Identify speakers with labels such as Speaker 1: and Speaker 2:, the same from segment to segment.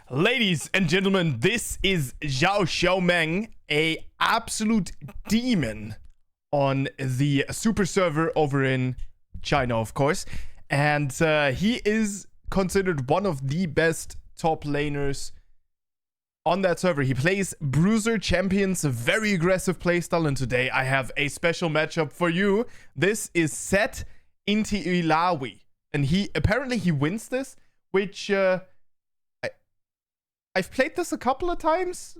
Speaker 1: Ladies and gentlemen, this is Zhao Xiaomeng, a absolute demon on the super server over in China, of course. And he is considered one of the best top laners on that server. He plays Bruiser Champions, a very aggressive playstyle, and today I have a special matchup for you. This is Set into Ilawi, and he wins this, which I've played this a couple of times.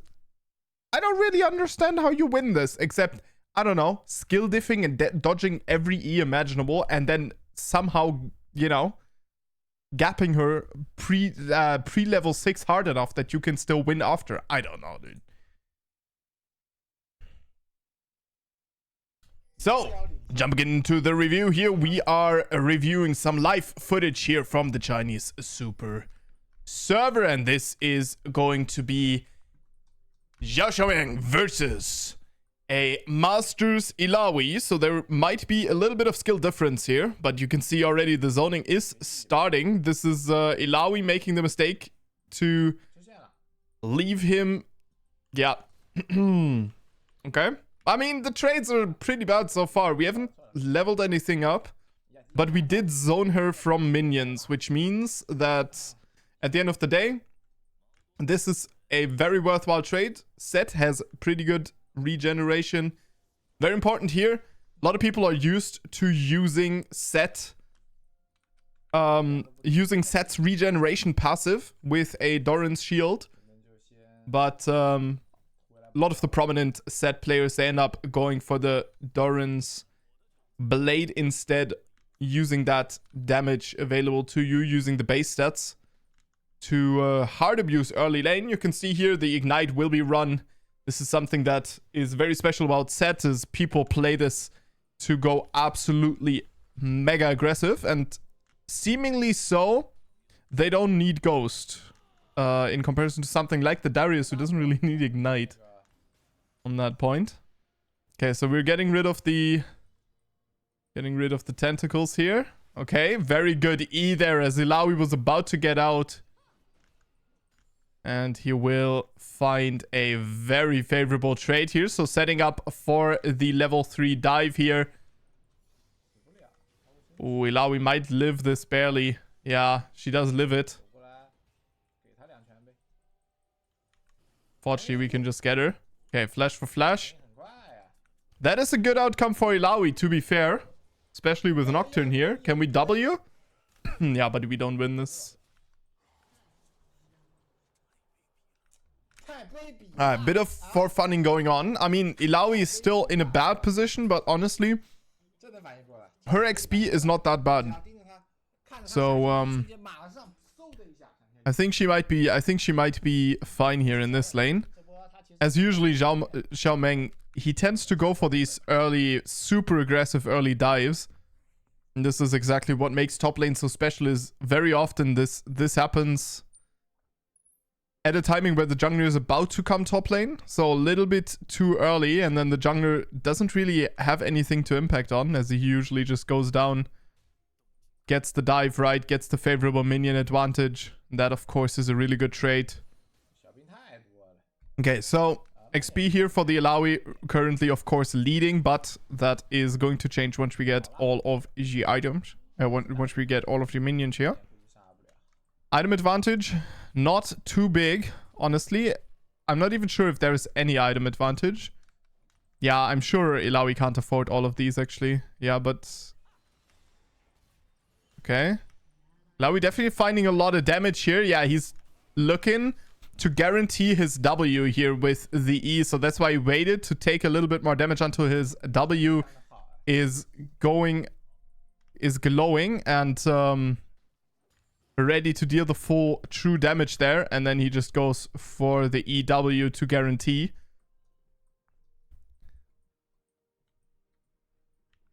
Speaker 1: I don't really understand how you win this, except, I don't know, skill diffing and dodging every E imaginable, and then somehow, you know, gapping her pre-level 6 hard enough that you can still win after. I don't know, dude. So, jumping into the review here, we are reviewing some live footage here from the Chinese super server, and this is going to be Zhao Xiaomeng versus a Masters Ilawi. So there might be a little bit of skill difference here, but you can see already the zoning is starting. This is Ilawi making the mistake to leave him. Yeah. Okay. I mean, the trades are pretty bad so far. We haven't leveled anything up, but we did zone her from minions, which means that at the end of the day, this is a very worthwhile trade. Set has pretty good regeneration. Very important here. A lot of people are used to using Set's regeneration passive with a Doran's shield. But a lot of the prominent Set players, they end up going for the Doran's blade instead, using that damage available to you, using the base stats to hard abuse early lane. You can see here the ignite will be run. This is something that is very special about Set, is people play this to go absolutely mega aggressive, and seemingly so they don't need Ghost in comparison to something like the Darius, who doesn't really need ignite on that point. Okay, so we're getting rid of the tentacles here. Okay, very good E there as Ilawi was about to get out. And he will find a very favorable trade here. So setting up for the level 3 dive here. Ooh, Ilawi might live this barely. Yeah, she does live it. Fortunately, we can just get her. Okay, flash for flash. That is a good outcome for Ilawi, to be fair. Especially with Nocturne here. Can we W? Yeah, but we don't win this. A bit of forfunning going on. I mean, Ilawi is still in a bad position, but honestly, her XP is not that bad. So, I think she might be fine here in this lane. As usually, Xiaomeng, he tends to go for these early, super aggressive early dives. And this is exactly what makes top lane so special, is very often this happens at a timing where the jungler is about to come top lane. So a little bit too early, and then the jungler doesn't really have anything to impact on, as he usually just goes down, gets the dive right, gets the favorable minion advantage. That, of course, is a really good trade. Okay, so XP here for the Ilawi, currently, of course, leading, but that is going to change once we get all of the items. Once we get all of the minions here. Item advantage, not too big, honestly. I'm not even sure if there is any item advantage. Yeah, I'm sure Ilawi can't afford all of these, actually. Yeah, but... Okay. Ilawi definitely finding a lot of damage here. Yeah, he's looking to guarantee his W here with the E. So that's why he waited to take a little bit more damage until his W is glowing and ready to deal the full true damage there. And then he just goes for the EW to guarantee.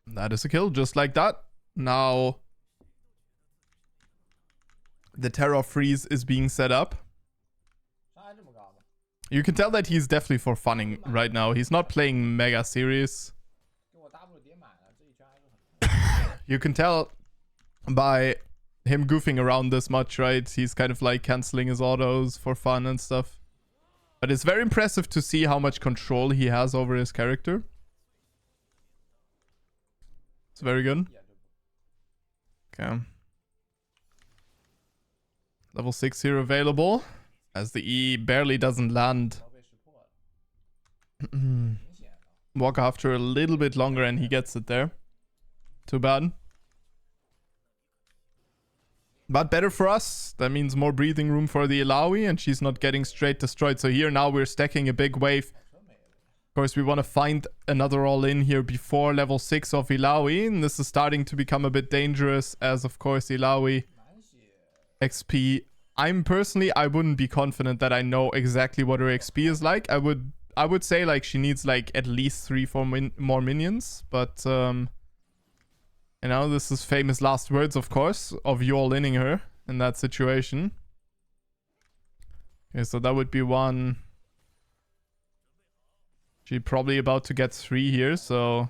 Speaker 1: That is a kill, just like that. Now the Terror Freeze is being set up. You can tell that he's definitely for funning right now. He's not playing mega serious. You can tell by him goofing around this much, right? He's kind of like canceling his autos for fun and stuff. But it's very impressive to see how much control he has over his character. It's very good. Okay. Level 6 here available. As the E barely doesn't land. Walk after a little bit longer and he gets it there. Too bad. But better for us. That means more breathing room for the Illaoi and she's not getting straight destroyed. So here now we're stacking a big wave. Of course, we want to find another all-in here before level 6 of Illaoi. And this is starting to become a bit dangerous as, of course, Illaoi XP. I wouldn't be confident that I know exactly what her XP is like. I would say like she needs like at least 3-4 more minions. But, you know, this is famous last words, of course, of you all-inning her in that situation. Okay, so that would be one... She's probably about to get 3 here, so...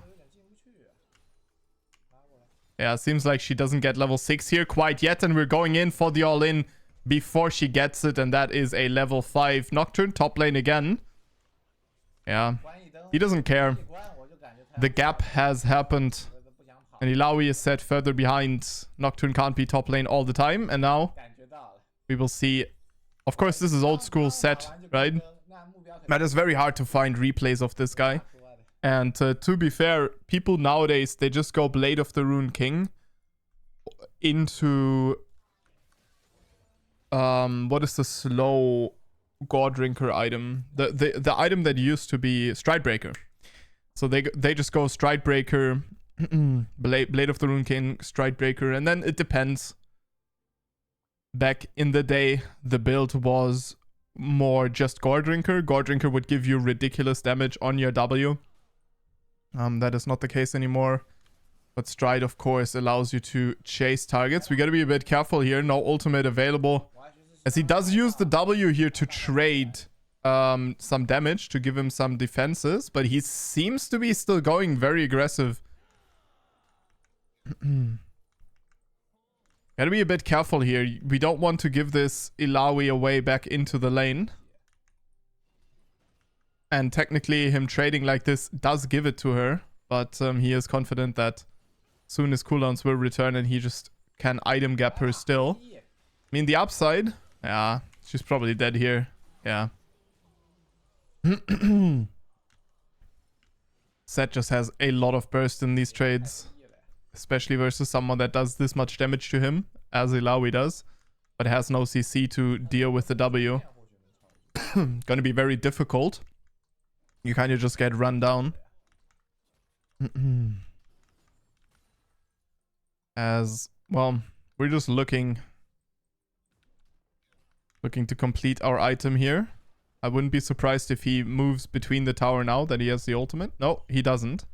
Speaker 1: Yeah, it seems like she doesn't get level 6 here quite yet, and we're going in for the all-in before she gets it, and that is a level 5 Nocturne, top lane again. Yeah, he doesn't care. The gap has happened, and Illaoi is set further behind. Nocturne can't be top lane all the time, and now we will see... Of course, this is old school set, right? But it's very hard to find replays of this guy. And to be fair, people nowadays, they just go Blade of the Rune King into... what is the slow Gore Drinker item? The item that used to be Stridebreaker. So they just go Stridebreaker, Blade of the Rune King, Stridebreaker, and then it depends. Back in the day, the build was... more just Gore Drinker. Gore Drinker would give you ridiculous damage on your W. That is not the case anymore. But Stride, of course, allows you to chase targets. We gotta be a bit careful here. No ultimate available. As he does use the W here to trade some damage, to give him some defenses. But he seems to be still going very aggressive. Gotta be a bit careful here. We don't want to give this Illaoi away back into the lane. And technically him trading like this does give it to her. But he is confident that soon his cooldowns will return and he just can item gap her still. I mean, the upside... Yeah, she's probably dead here. Yeah. Set just has a lot of burst in these trades. Especially versus someone that does this much damage to him, as Illaoi does, but has no CC to deal with the W. Gonna be very difficult. You kind of just get run down. As, well, we're just looking to complete our item here. I wouldn't be surprised if he moves between the tower now that he has the ultimate. No, he doesn't.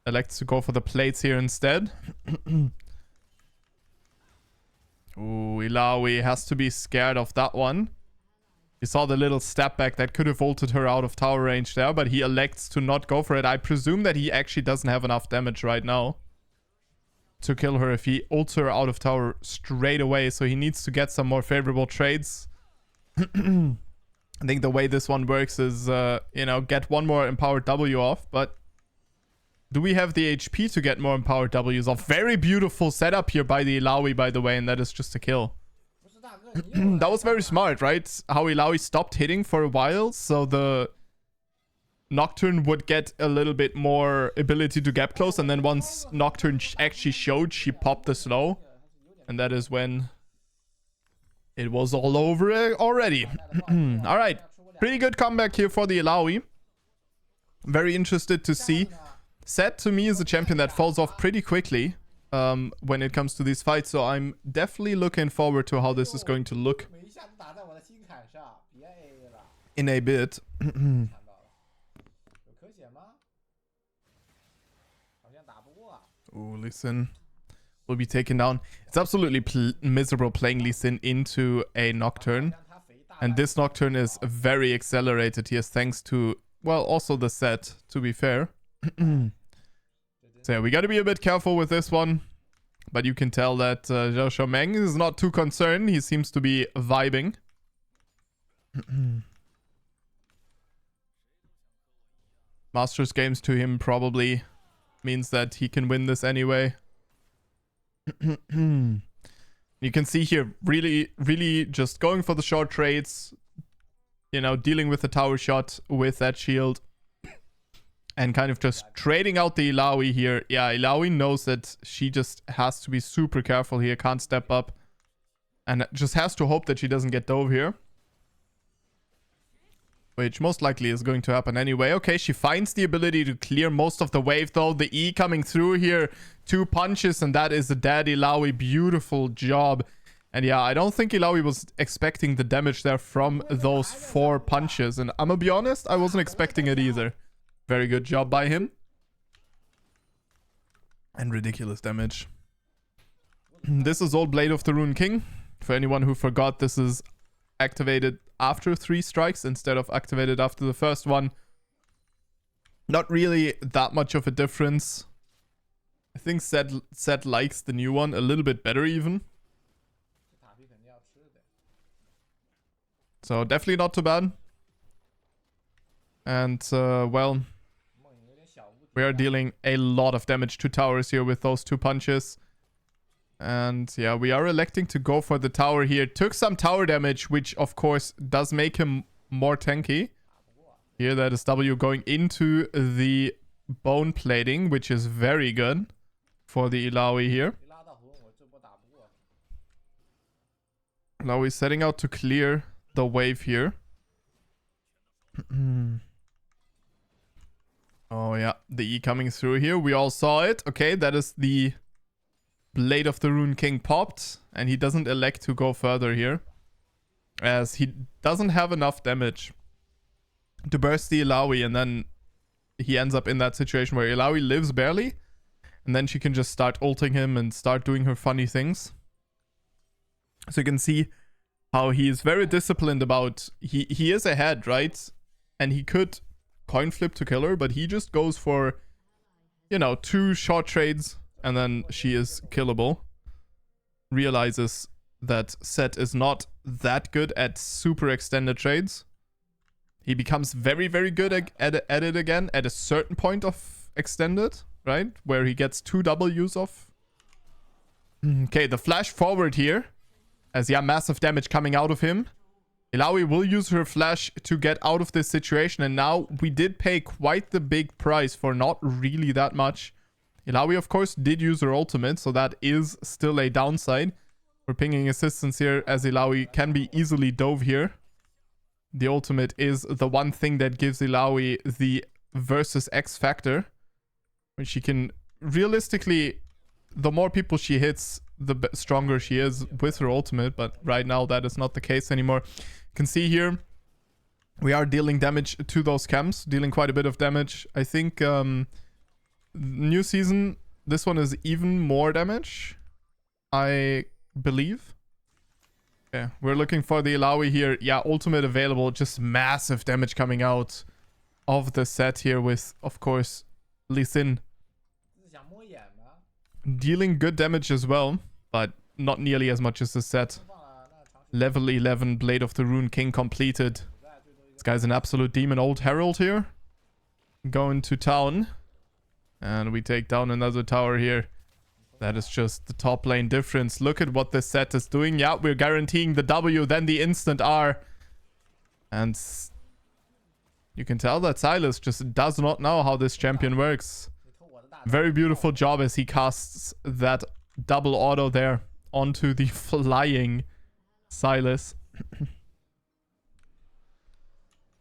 Speaker 1: Elects to go for the plates here instead. Ooh, Illaoi has to be scared of that one. You saw the little step back that could have ulted her out of tower range there, but he elects to not go for it. I presume that he actually doesn't have enough damage right now to kill her if he ults her out of tower straight away, so he needs to get some more favorable trades. I think the way this one works is, you know, get one more empowered W off, but do we have the HP to get more empowered Ws off? Very beautiful setup here by the Illaoi, by the way, and that is just a kill. That was very smart, right? How Illaoi stopped hitting for a while, so the Nocturne would get a little bit more ability to gap close, and then once Nocturne actually showed, she popped the slow. And that is when it was all over already. Alright, pretty good comeback here for the Illaoi. Very interested to see. Set to me is a champion that falls off pretty quickly when it comes to these fights, so I'm definitely looking forward to how this is going to look in a bit. Oh, Lee Sin will be taken down. It's absolutely miserable playing Lee Sin into a Nocturne, and this Nocturne is very accelerated here thanks to, well, also the set, to be fair. So yeah, we gotta be a bit careful with this one. But you can tell that Zhao Xiaomeng is not too concerned. He seems to be vibing. Masters games to him probably means that he can win this anyway. You can see here, really just going for the short trades. You know, dealing with the tower shot with that shield. And kind of just trading out the Illaoi here. Yeah, Illaoi knows that she just has to be super careful here. Can't step up. And just has to hope that she doesn't get dove here. Which most likely is going to happen anyway. Okay, she finds the ability to clear most of the wave though. The E coming through here. 2 punches and that is a dead Illaoi. Beautiful job. And yeah, I don't think Illaoi was expecting the damage there from those 4 punches. And I'm gonna be honest, I wasn't expecting it either. Very good job by him. And ridiculous damage. This is Old Blade of the Rune King. For anyone who forgot, this is activated after 3 strikes instead of activated after the first one. Not really that much of a difference. I think Seth likes the new one a little bit better even. So definitely not too bad. And well, we are dealing a lot of damage to towers here with those 2 punches. And yeah, we are electing to go for the tower here. Took some tower damage, which of course does make him more tanky. Here that is W going into the bone plating, which is very good for the Illaoi here. Illaoi setting out to clear the wave here. Oh yeah, the E coming through here. We all saw it. Okay, that is the Blade of the Rune King popped. And he doesn't elect to go further here. As he doesn't have enough damage to burst the Illaoi. And then he ends up in that situation where Illaoi lives barely. And then she can just start ulting him and start doing her funny things. So you can see how he is very disciplined about... He is ahead, right? And he could coin flip to kill her, but he just goes for, you know, 2 short trades and then she is killable. Realizes that Seth is not that good at super extended trades. He becomes very, very good at it again at a certain point of extended, right? Where he gets 2 Ws off. Okay, the flash forward here. As yeah, massive damage coming out of him. Illaoi will use her flash to get out of this situation. And now we did pay quite the big price for not really that much. Illaoi, of course, did use her ultimate. So that is still a downside. We're pinging assistance here as Illaoi can be easily dove here. The ultimate is the one thing that gives Illaoi the versus X factor. When she can realistically, the more people she hits, the stronger she is with her ultimate. But right now that is not the case anymore. You can see here, we are dealing damage to those camps. Dealing quite a bit of damage. I think new season, this one is even more damage. I believe. Yeah, we're looking for the Illaoi here. Yeah, ultimate available. Just massive damage coming out of the set here with, of course, Lee Sin dealing good damage as well, but not nearly as much as the set. Level 11 Blade of the Rune King completed. This guy's an absolute demon. Old Herald here. Going to town. And we take down another tower here. That is just the top lane difference. Look at what this set is doing. Yeah, we're guaranteeing the W, then the instant R. And you can tell that Silas just does not know how this champion works. Very beautiful job as he casts that double auto there onto the flying Silas.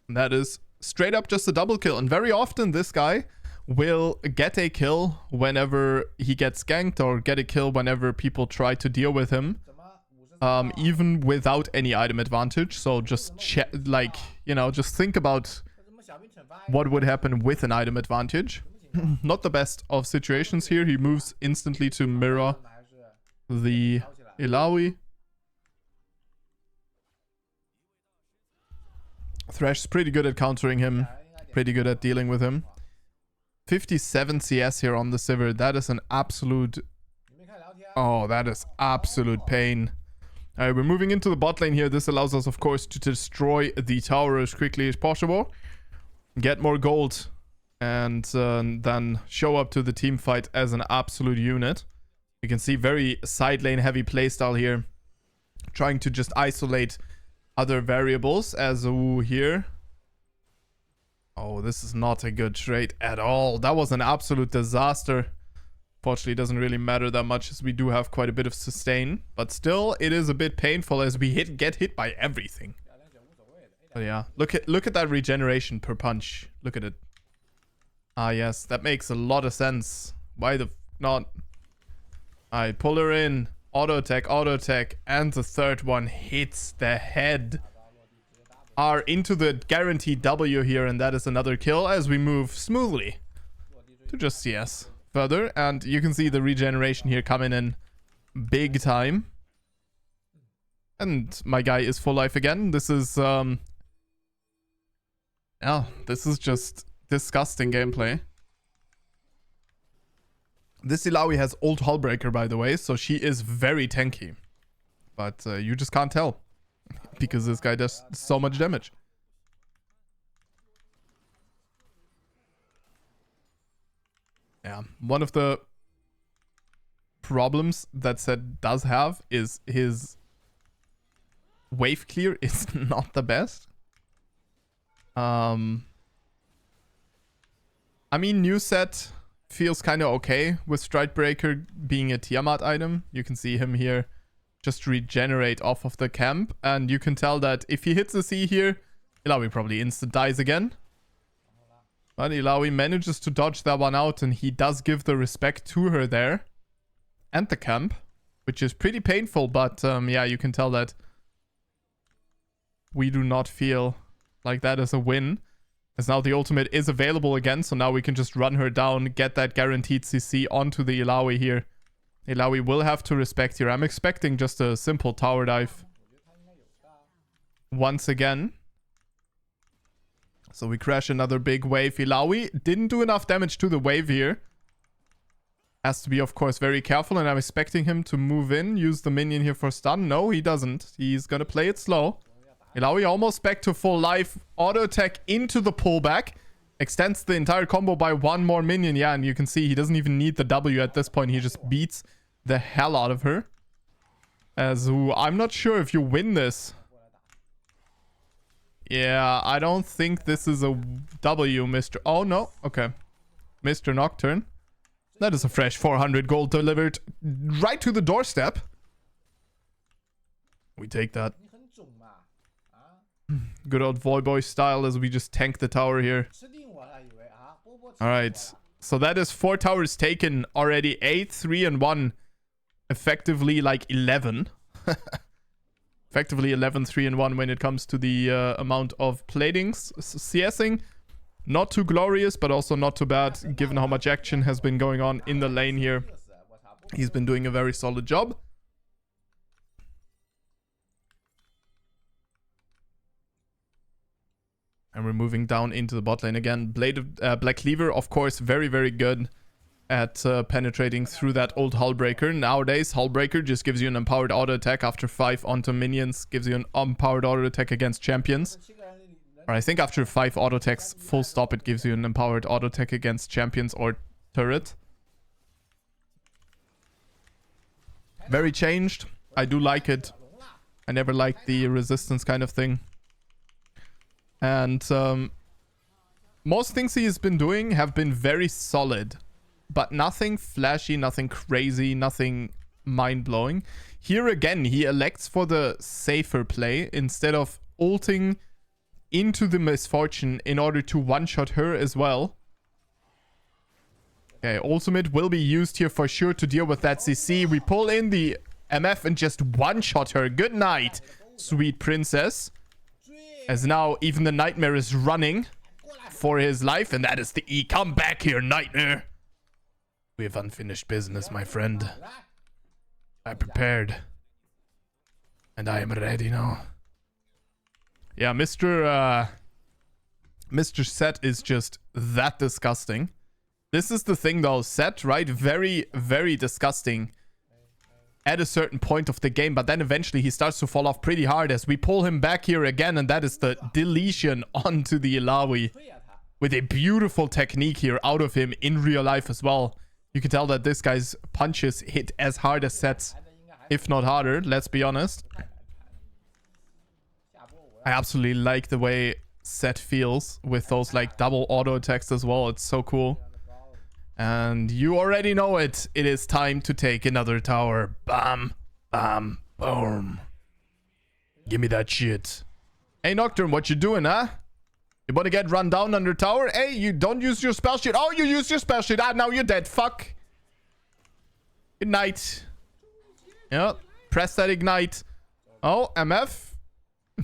Speaker 1: That is straight up just a double kill. And very often this guy will get a kill whenever he gets ganked or get a kill whenever people try to deal with him. Even without any item advantage. So just like, you know, just think about what would happen with an item advantage. Not the best of situations here. He moves instantly to mirror the Illaoi. Thrash's pretty good at countering him. Pretty good at dealing with him. 57 CS here on the Sivir. That is an absolute Oh, that is absolute pain. Alright, we're moving into the bot lane here. This allows us, of course, to destroy the tower as quickly as possible. Get more gold. And then show up to the team fight as an absolute unit. You can see very side lane heavy playstyle here. Trying to just isolate other variables as here. Oh, this is not a good trade at all. That was an absolute disaster. Fortunately, it doesn't really matter that much as we do have quite a bit of sustain. But still, it is a bit painful as we get hit by everything. But yeah, look at that regeneration per punch. Look at it. Ah, yes, that makes a lot of sense. Why the not? I pull her in. Auto attack, and the third one hits the head. R into the guaranteed W here, and that is another kill as we move smoothly to just CS further. And you can see the regeneration here coming in big time. And my guy is full life again. This is, yeah, this is just disgusting gameplay. This Illaoi has ult Hullbreaker, by the way, so she is very tanky. But you just can't tell. Because this guy does so much damage. Yeah, one of the problems that Zed does have is his wave clear is not the best. I mean, new set feels kind of okay with Stridebreaker being a Tiamat item. You can see him here just regenerate off of the camp. And you can tell that if he hits the C here, Illaoi probably instant dies again. But Illaoi manages to dodge that one out, and he does give the respect to her there. And the camp, which is pretty painful, but yeah, you can tell that we do not feel like that is a win. As now the ultimate is available again, so now we can just run her down, get that guaranteed CC onto the Illaoi here. Illaoi will have to respect here. I'm expecting just a simple tower dive once again. So we crash another big wave. Illaoi didn't do enough damage to the wave here. Has to be, of course, very careful, and I'm expecting him to move in, use the minion here for stun. No, he doesn't. He's gonna play it slow. Illaoi almost back to full life. Auto attack into the pullback. Extends the entire combo by one more minion. Yeah, and you can see he doesn't even need the W at this point. He just beats the hell out of her. As I'm not sure if you win this. Yeah, I don't think this is a W, Mr. Oh, no. Okay. Mr. Nocturne. That is a fresh 400 gold delivered right to the doorstep. We take that. Good old Voyboy style as we just tank the tower here. Alright. So that is 4 towers taken already. 8, 3, and 1. Effectively like 11. Effectively 11, 3, and 1 when it comes to the amount of platings. CSing. Not too glorious, but also not too bad, given how much action has been going on in the lane here. He's been doing a very solid job. And we're moving down into the bot lane again. Black Cleaver, of course, very, very good at penetrating through that old Hullbreaker. Nowadays, Hullbreaker just gives you an empowered auto attack after 5 onto minions. Gives you an empowered auto attack against champions. Or I think after 5 auto attacks, full stop, it gives you an empowered auto attack against champions or turret. Very changed. I do like it. I never liked the resistance kind of thing. And most things he has been doing have been very solid. But nothing flashy, nothing crazy, nothing mind-blowing. Here again, he elects for the safer play instead of ulting into the misfortune in order to one-shot her as well. Okay, ultimate will be used here for sure to deal with that CC. We pull in the MF and just one-shot her. Good night, sweet princess. As now even the Nightmare is running for his life. And that is the E. Come back here, Nightmare. We have unfinished business, my friend. I prepared. And I am ready now. Yeah, Mr. Set is just that disgusting. This is the thing though, Set, right? Very, very disgusting. at a certain point of the game, but then eventually he starts to fall off pretty hard as we pull him back here again, and that is the deletion onto the Ilawi with a beautiful technique here out of him in real life as well. You can tell that this guy's punches hit as hard as sets, if not harder, let's be honest. I absolutely like the way Set feels with those like double auto attacks as well. It's so cool. And you already know it. It is time to take another tower. Bam, bam, boom. Give me that shit. Hey, Nocturne, what you doing, huh? You want to get run down under tower? Hey, you don't use your spell shit. Oh, you use your spell shit. Ah, now you're dead. Fuck. Good night. Yeah, press that ignite. Oh, MF.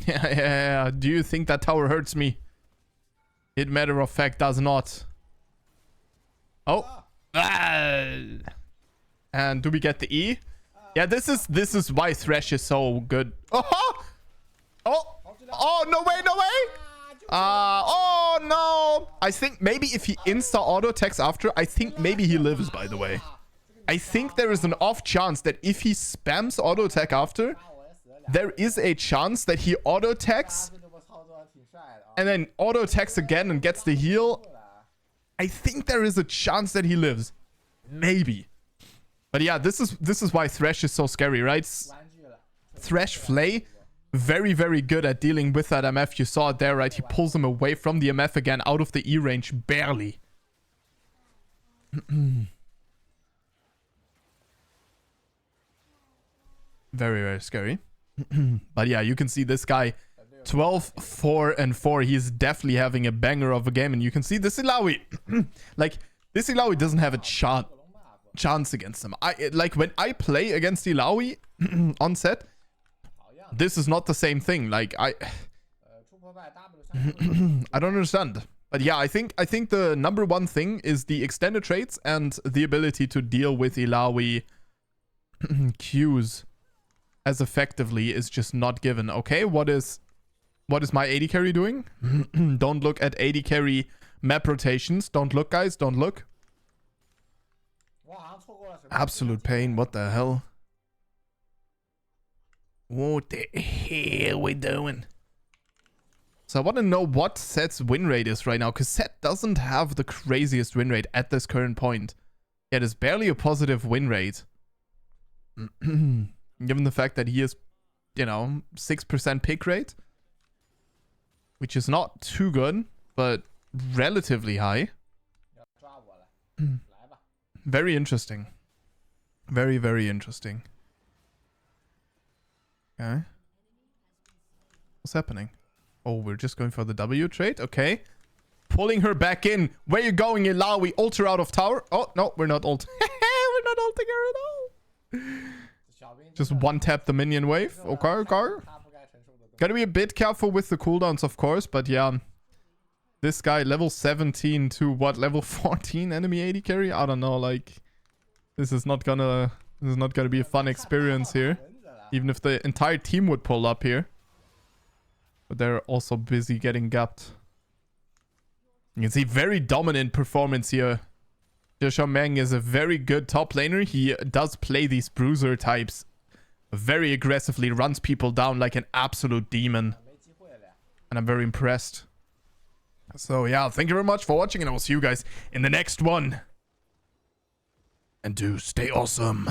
Speaker 1: Yeah. Do you think that tower hurts me? It matter of fact does not. Oh. Ah. And do we get the E? Yeah, this is why Thresh is so good. Oh! Oh! Oh, no way, no way! Oh, no! I think maybe if he insta-auto attacks after, I think maybe he lives, by the way. I think there is an off chance that if he spams auto attack after, there is a chance that he auto attacks and then auto attacks again and gets the heal. I think there is a chance that he lives. Maybe. But yeah, this is why Thresh is so scary, right? Thresh Flay, very, very good at dealing with that MF. You saw it there, right? He pulls him away from the MF again, out of the E range, barely. Very, very scary. But yeah, you can see this guy 12, 4, and 4. He's definitely having a banger of a game. And you can see this Ilawi. Like, this Ilawi doesn't have a chance against him. Like, when I play against Ilawi on set, this is not the same thing. Like, I don't understand. But yeah, I think the number one thing is the extended traits and the ability to deal with Ilawi Qs as effectively is just not given. Okay, what is my AD carry doing? Don't look at AD carry map rotations. Don't look, guys. Don't look. Absolute pain. What the hell? What the hell we doing? So I want to know what Set's win rate is right now, because Set doesn't have the craziest win rate at this current point. Yeah, there's barely a positive win rate. Given the fact that he is, 6% pick rate. Which is not too good, but relatively high. Very interesting. Very, very interesting. Okay. What's happening? Oh, we're just going for the W trade? Okay. Pulling her back in. Where you going, Ilawi? Ult her out of tower? Oh, no, we're not ult. We're not ulting her at all. Just one tap the minion wave. Okay, okay. Gotta be a bit careful with the cooldowns, of course, but yeah. This guy, level 17 to what, level 14 enemy AD carry? I don't know, like... This is not gonna be a fun experience here. Even if the entire team would pull up here. But they're also busy getting gapped. You can see very dominant performance here. Meng is a very good top laner. He does play these bruiser types very aggressively, runs people down like an absolute demon. And I'm very impressed. So yeah, thank you very much for watching, and I will see you guys in the next one. And do stay awesome.